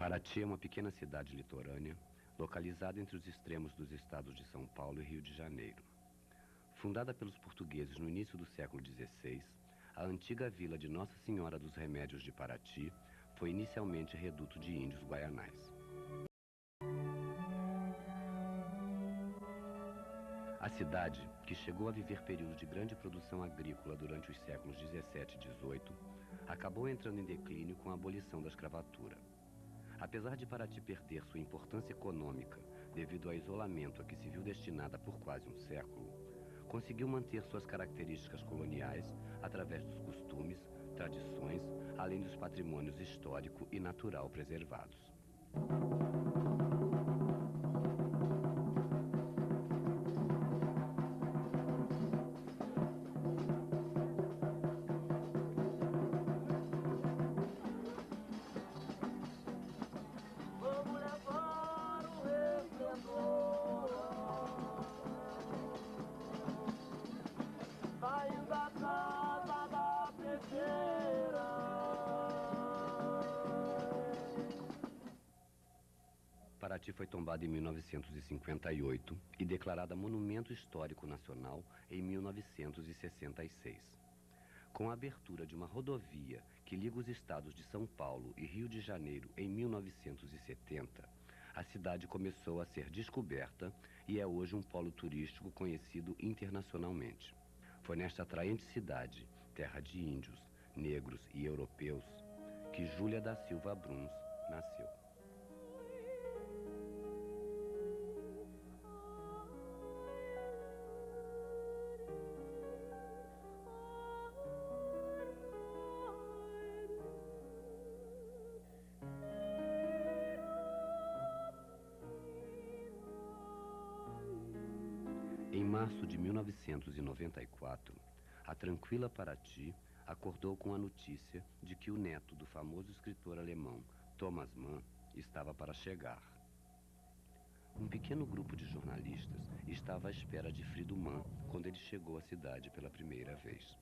Paraty é uma pequena cidade litorânea, localizada entre os extremos dos estados de São Paulo e Rio de Janeiro. Fundada pelos portugueses no início do século XVI, a antiga vila de Nossa Senhora dos Remédios de Paraty foi inicialmente reduto de índios guaianais. A cidade, que chegou a viver períodos de grande produção agrícola durante os séculos XVII e XVIII, acabou entrando em declínio com a abolição da escravatura. Apesar de Paraty perder sua importância econômica devido ao isolamento a que se viu destinada por quase um século, conseguiu manter suas características coloniais através dos costumes, tradições, além dos patrimônios histórico e natural preservados. Paraty foi tombada em 1958 e declarada Monumento Histórico Nacional em 1966. Com a abertura de uma rodovia que liga os estados de São Paulo e Rio de Janeiro em 1970, a cidade começou a ser descoberta e é hoje um polo turístico conhecido internacionalmente. Foi nesta atraente cidade, terra de índios, negros e europeus, que Júlia da Silva Bruns nasceu. Em março de 1994, a tranquila Paraty acordou com a notícia de que o neto do famoso escritor alemão Thomas Mann estava para chegar. Um pequeno grupo de jornalistas estava à espera de Frido Mann quando ele chegou à cidade pela primeira vez.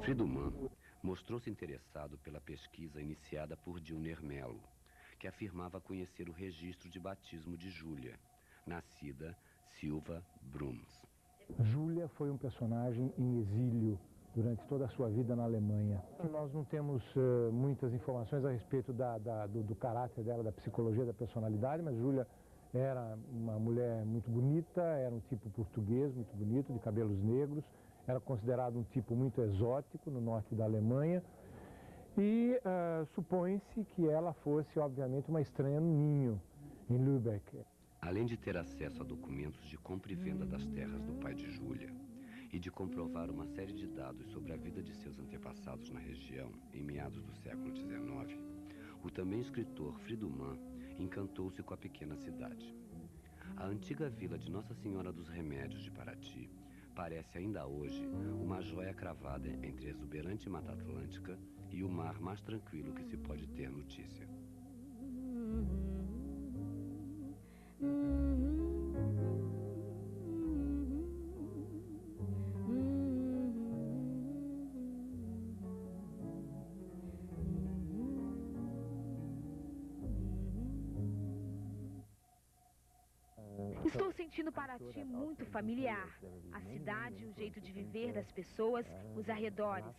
Frido Mann mostrou-se interessado pela pesquisa iniciada por Dilner Melo, que afirmava conhecer o registro de batismo de Júlia, nascida Silva Bruns. Júlia foi um personagem em exílio durante toda a sua vida na Alemanha. Nós não temos muitas informações a respeito do caráter dela, da psicologia, da personalidade, mas Júlia era uma mulher muito bonita, era um tipo português muito bonito, de cabelos negros, era considerado um tipo muito exótico no norte da Alemanha. E supõe-se que ela fosse, obviamente, uma estranha no ninho, em Lübeck. Além de ter acesso a documentos de compra e venda das terras do pai de Júlia e de comprovar uma série de dados sobre a vida de seus antepassados na região em meados do século XIX, o também escritor Frido Mann encantou-se com a pequena cidade. A antiga vila de Nossa Senhora dos Remédios de Paraty parece ainda hoje uma joia cravada entre a exuberante Mata Atlântica e o mar mais tranquilo que se pode ter notícia. Estou sentindo Paraty muito familiar. A cidade, o jeito de viver das pessoas, os arredores.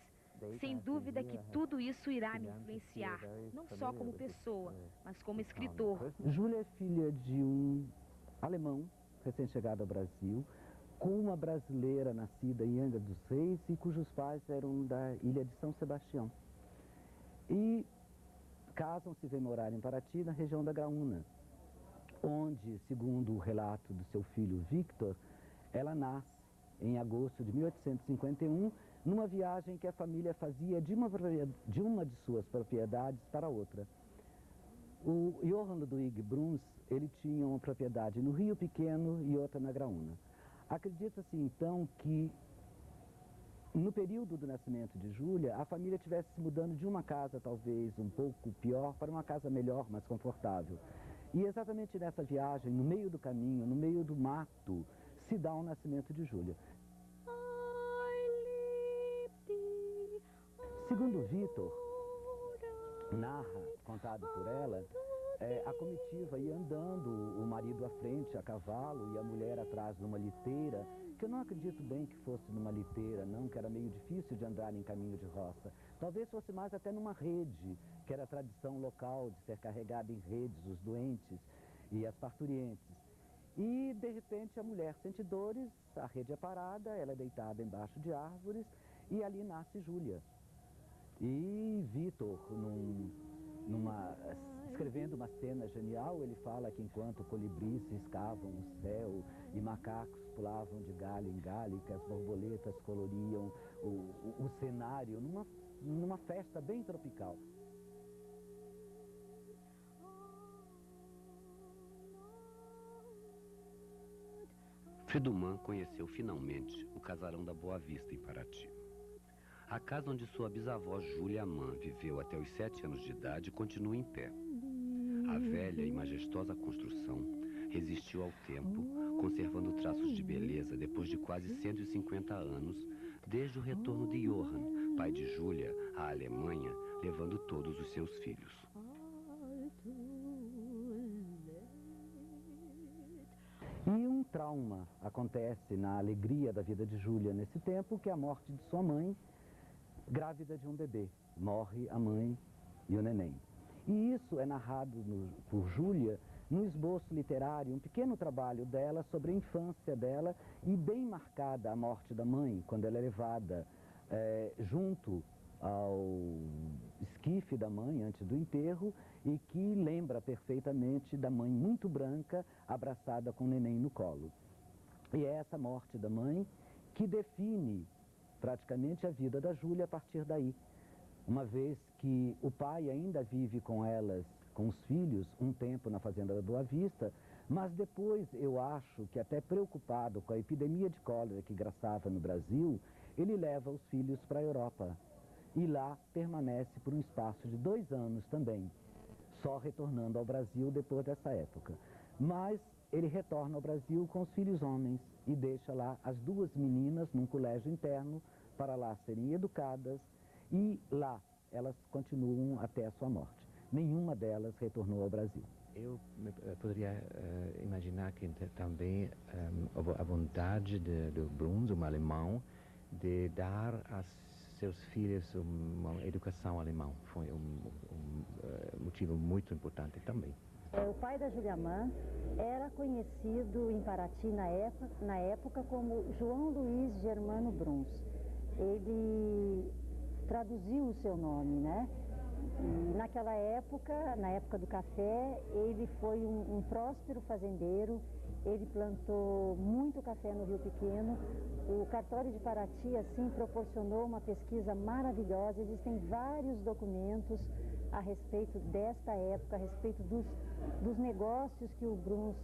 Sem dúvida que tudo isso irá me influenciar, não só como pessoa, mas como escritor. Júlia é filha de um alemão, recém-chegado ao Brasil, com uma brasileira nascida em Angra dos Reis e cujos pais eram da ilha de São Sebastião. E casam-se e vêm morar em Paraty, na região da Graúna, onde, segundo o relato do seu filho Victor, ela nasce em agosto de 1851, numa viagem que a família fazia de uma de suas propriedades para outra. O Johann Ludwig Bruns, ele tinha uma propriedade no Rio Pequeno e outra na Graúna. Acredita-se então que no período do nascimento de Júlia, a família estivesse se mudando de uma casa talvez um pouco pior para uma casa melhor, mais confortável. E exatamente nessa viagem, no meio do caminho, no meio do mato, se dá o nascimento de Júlia. I lived Segundo Vitor, narra, contado por ela, a comitiva ia andando, o marido à frente a cavalo e a mulher atrás numa liteira, que eu não acredito bem que fosse numa liteira, não, que era meio difícil de andar em caminho de roça. Talvez fosse mais até numa rede, que era a tradição local de ser carregada em redes os doentes e as parturientes. E, de repente, a mulher sente dores, a rede é parada, ela é deitada embaixo de árvores e ali nasce Júlia. E Vitor, escrevendo uma cena genial, ele fala que enquanto colibris riscavam o céu e macacos pulavam de galho em galho, que as borboletas coloriam o cenário numa festa bem tropical. Friedemann conheceu finalmente o casarão da Boa Vista, em Paraty. A casa onde sua bisavó Júlia Mann viveu até os 7 anos de idade continua em pé. A velha e majestosa construção resistiu ao tempo, conservando traços de beleza depois de quase 150 anos, desde o retorno de Johann, pai de Júlia, à Alemanha, levando todos os seus filhos. E um trauma acontece na alegria da vida de Júlia nesse tempo, que é a morte de sua mãe, grávida de um bebê. Morre a mãe e o neném. E isso é narrado por Júlia no esboço literário, um pequeno trabalho dela sobre a infância dela, e bem marcada a morte da mãe, quando ela é levada junto ao esquife da mãe antes do enterro, e que lembra perfeitamente da mãe muito branca, abraçada com o neném no colo. E é essa morte da mãe que define praticamente a vida da Júlia a partir daí. Uma vez que o pai ainda vive com elas, com os filhos, um tempo na fazenda da Boa Vista, mas depois eu acho que, até preocupado com a epidemia de cólera que graçava no Brasil, ele leva os filhos para a Europa. E lá permanece por um espaço de 2 anos também, só retornando ao Brasil depois dessa época. Mas ele retorna ao Brasil com os filhos homens e deixa lá as 2 meninas num colégio interno para lá serem educadas, e lá elas continuam até a sua morte. Nenhuma delas retornou ao Brasil. Eu poderia imaginar que também houve a vontade do Bruns, um alemão, de dar a seus filhos uma educação alemã. Foi um motivo muito importante também. O pai da Júlia Mann era conhecido em Paraty na época como João Luiz Germano Bruns. Ele traduziu o seu nome, né? E naquela época, na época do café, ele foi um próspero fazendeiro. Ele plantou muito café no Rio Pequeno. O cartório de Paraty, assim, proporcionou uma pesquisa maravilhosa. Existem vários documentos a respeito desta época, a respeito dos negócios que o Bruns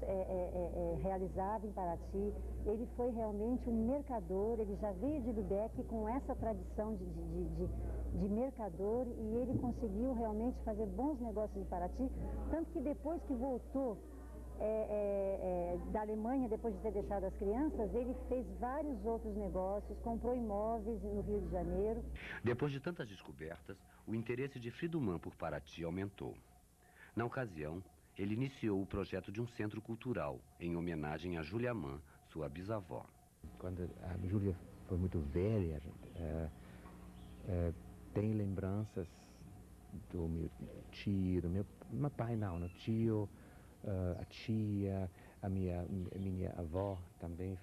realizava em Paraty. Ele foi realmente um mercador, ele já veio de Lübeck com essa tradição de mercador, e ele conseguiu realmente fazer bons negócios em Paraty, tanto que depois que voltou da Alemanha, depois de ter deixado as crianças, ele fez vários outros negócios, comprou imóveis no Rio de Janeiro. Depois de tantas descobertas, o interesse de Friedemann por Paraty aumentou. Na ocasião, ele iniciou o projeto de um centro cultural, em homenagem a Júlia Mann, sua bisavó. Quando a Júlia foi muito velha, tem lembranças do meu tio, do meu pai não, no tio, a tia, a minha avó também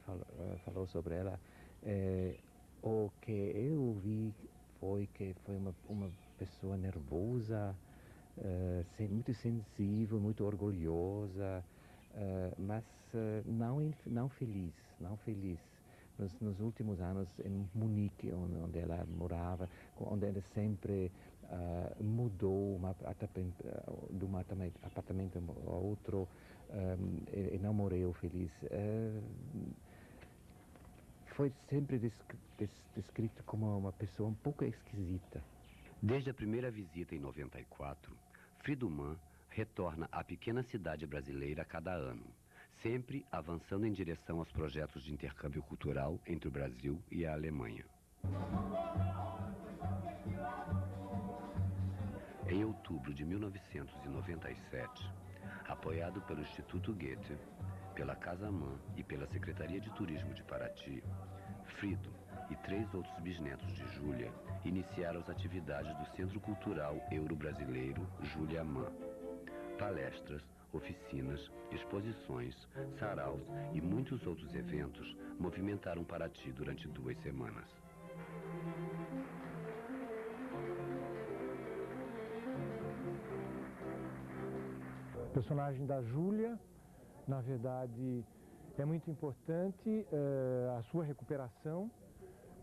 falou sobre ela. O que eu ouvi foi que foi uma pessoa nervosa, muito sensível, muito orgulhosa, mas não feliz. Nos últimos anos em Munique, onde ela morava, onde ela sempre mudou de um apartamento ao outro, e não morreu feliz. Foi sempre descrito como uma pessoa um pouco esquisita. Desde a primeira visita em 94, Friedemann retorna à pequena cidade brasileira a cada ano, sempre avançando em direção aos projetos de intercâmbio cultural entre o Brasil e a Alemanha. Em outubro de 1997, apoiado pelo Instituto Goethe, pela Casa Mãe e pela Secretaria de Turismo de Paraty, Frido e 3 outros bisnetos de Júlia iniciaram as atividades do Centro Cultural Euro-Brasileiro Júlia Mãe. Palestras, oficinas, exposições, saraus e muitos outros eventos movimentaram Paraty durante 2 semanas. O personagem da Júlia, na verdade, é muito importante a sua recuperação,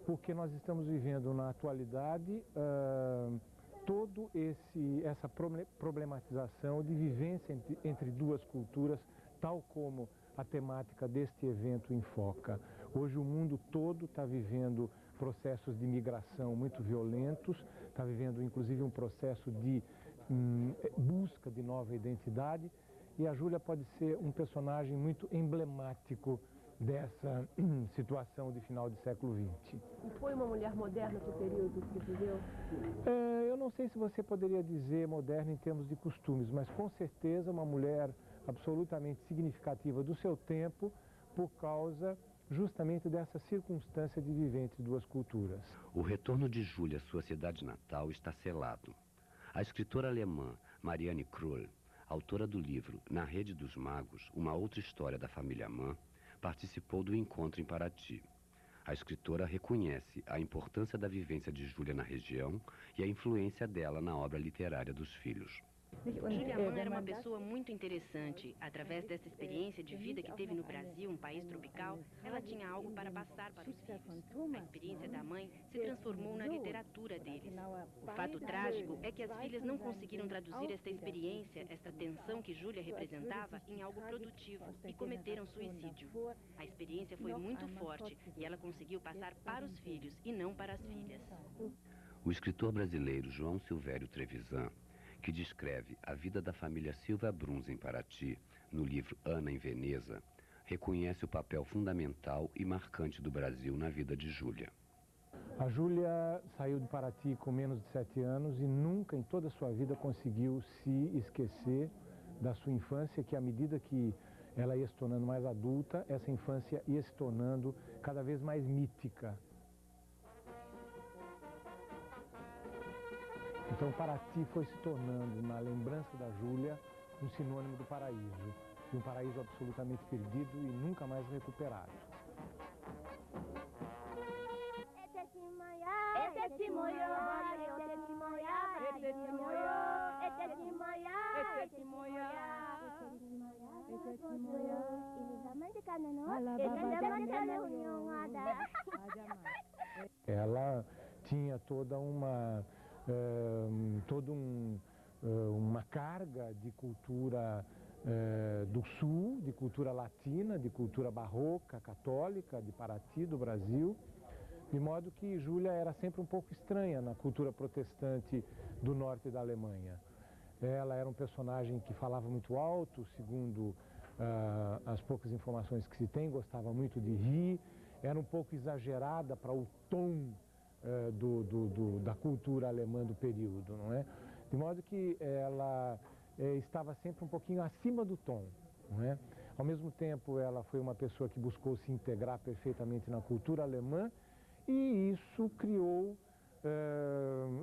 porque nós estamos vivendo na atualidade todo essa problematização de vivência entre 2 culturas, tal como a temática deste evento enfoca. Hoje o mundo todo está vivendo processos de migração muito violentos, está vivendo inclusive um processo de busca de nova identidade, e a Júlia pode ser um personagem muito emblemático dessa situação de final de século XX. Foi uma mulher moderna do período que viveu? Eu não sei se você poderia dizer moderna em termos de costumes, mas com certeza uma mulher absolutamente significativa do seu tempo, por causa justamente dessa circunstância de viver entre 2 culturas. O retorno de Júlia à sua cidade natal está selado. A escritora alemã Marianne Krull, autora do livro Na Rede dos Magos, uma outra história da família Mann, participou do encontro em Paraty. A escritora reconhece a importância da vivência de Júlia na região e a influência dela na obra literária dos filhos. Júlia Mann era uma pessoa muito interessante. Através dessa experiência de vida que teve no Brasil, um país tropical, ela tinha algo para passar para os filhos. A experiência da mãe se transformou na literatura deles. O fato trágico é que as filhas não conseguiram traduzir esta experiência, esta tensão que Júlia representava, em algo produtivo e cometeram suicídio. A experiência foi muito forte e ela conseguiu passar para os filhos e não para as filhas. O escritor brasileiro João Silvério Trevisan, que descreve a vida da família Silva Bruns em Paraty, no livro Ana em Veneza, reconhece o papel fundamental e marcante do Brasil na vida de Júlia. A Júlia saiu de Paraty com menos de 7 anos e nunca em toda a sua vida conseguiu se esquecer da sua infância, que à medida que ela ia se tornando mais adulta, essa infância ia se tornando cada vez mais mítica. Então, Paraty foi se tornando, na lembrança da Júlia, um sinônimo do paraíso, de um paraíso absolutamente perdido e nunca mais recuperado. Ela tinha toda uma uma carga de cultura do Sul, de cultura latina, de cultura barroca, católica, de Paraty, do Brasil, de modo que Júlia era sempre um pouco estranha na cultura protestante do norte da Alemanha. Ela era um personagem que falava muito alto, segundo as poucas informações que se tem, gostava muito de rir, era um pouco exagerada para o tom da cultura alemã do período, não é? De modo que ela estava sempre um pouquinho acima do tom, não é? Ao mesmo tempo, ela foi uma pessoa que buscou se integrar perfeitamente na cultura alemã, e isso criou,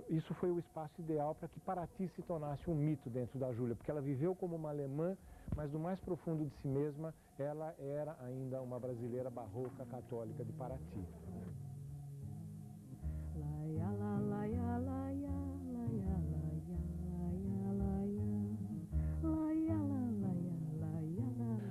isso foi o espaço ideal para que Paraty se tornasse um mito dentro da Júlia, porque ela viveu como uma alemã, mas no mais profundo de si mesma, ela era ainda uma brasileira barroca católica de Paraty.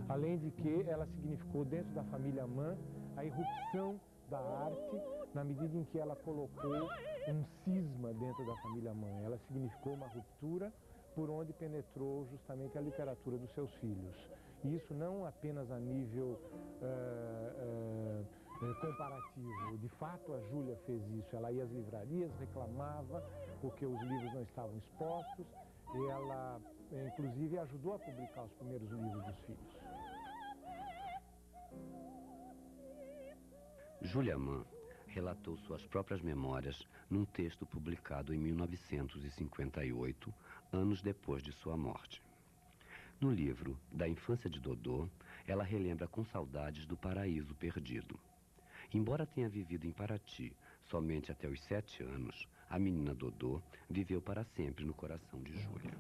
Além de que ela significou dentro da família Mann a irrupção da arte, na medida em que ela colocou um cisma dentro da família Mann. Ela significou uma ruptura por onde penetrou justamente a literatura dos seus filhos. E isso não apenas a nível comparativo. De fato, a Júlia fez isso. Ela ia às livrarias, reclamava porque os livros não estavam expostos, e ela, inclusive, ajudou a publicar os primeiros livros dos filhos. Júlia Mann relatou suas próprias memórias num texto publicado em 1958, anos depois de sua morte. No livro Da Infância de Dodô, ela relembra com saudades do paraíso perdido. Embora tenha vivido em Paraty somente até os 7 anos, a menina Dodô viveu para sempre no coração de Júlia.